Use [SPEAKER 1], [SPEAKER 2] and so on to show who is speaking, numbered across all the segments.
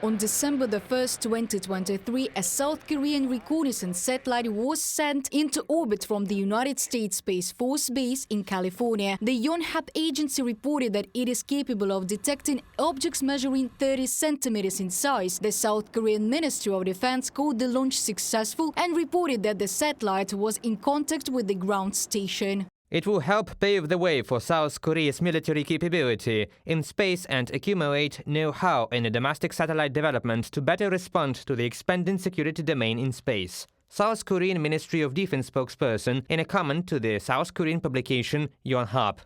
[SPEAKER 1] On December 1st, 2023, a South Korean reconnaissance satellite was sent into orbit from the United States Space Force base in California. The Yonhap agency reported that it is capable of detecting objects measuring 30 centimeters in size. The South Korean Ministry of Defense called the launch successful and reported that the satellite was in contact with the ground station.
[SPEAKER 2] It will help pave the way for South Korea's military capability in space and accumulate know-how in the domestic satellite development to better respond to the expanding security domain in space. South Korean Ministry of Defense spokesperson in a comment to the South Korean publication Yonhap.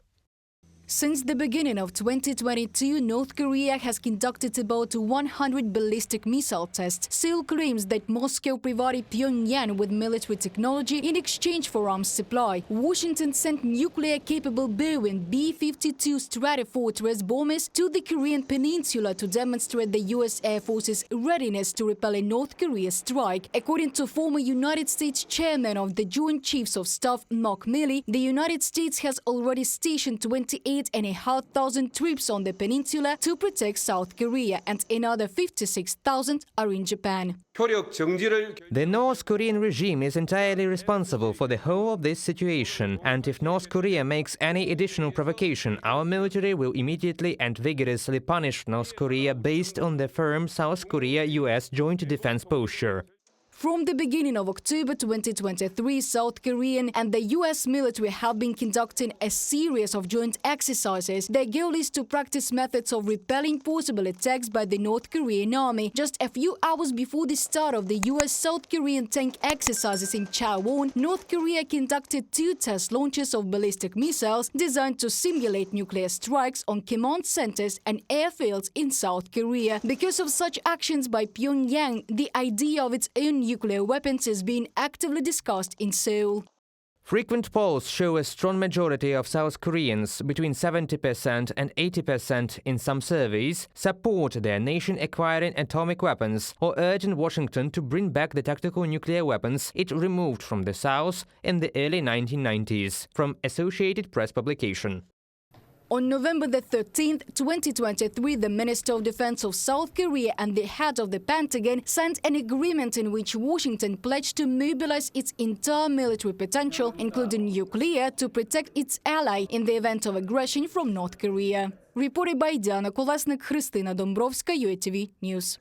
[SPEAKER 1] Since the beginning of 2022, North Korea has conducted about 100 ballistic missile tests. Seoul claims that Moscow provided Pyongyang with military technology in exchange for arms supply. Washington sent nuclear-capable Boeing B-52 Stratofortress bombers to the Korean peninsula to demonstrate the U.S. Air Force's readiness to repel a North Korea strike. According to former United States Chairman of the Joint Chiefs of Staff Mark Milley, the United States has already stationed 28,500 troops on the peninsula to protect South Korea, and another 56,000 are in Japan.
[SPEAKER 2] The North Korean regime is entirely responsible for the whole of this situation, and if North Korea makes any additional provocation, our military will immediately and vigorously punish North Korea based on the firm South Korea-US joint defense posture.
[SPEAKER 1] From the beginning of October 2023, South Korean and the U.S. military have been conducting a series of joint exercises. Their goal is to practice methods of repelling possible attacks by the North Korean army. Just a few hours before the start of the U.S.-South Korean tank exercises in Chawon, North Korea conducted 2 test launches of ballistic missiles designed to simulate nuclear strikes on command centers and airfields in South Korea. Because of such actions by Pyongyang, the idea of its own nuclear weapons is being actively discussed in Seoul.
[SPEAKER 2] Frequent polls show a strong majority of South Koreans, between 70% and 80% in some surveys, support their nation acquiring atomic weapons or urging Washington to bring back the tactical nuclear weapons it removed from the South in the early 1990s, from Associated Press publication.
[SPEAKER 1] On November 13th, 2023, the Minister of Defense of South Korea and the head of the Pentagon signed an agreement in which Washington pledged to mobilize its entire military potential, including nuclear, to protect its ally in the event of aggression from North Korea. Reported by Diana Kolesnik, Христина Домбровська, UATV News.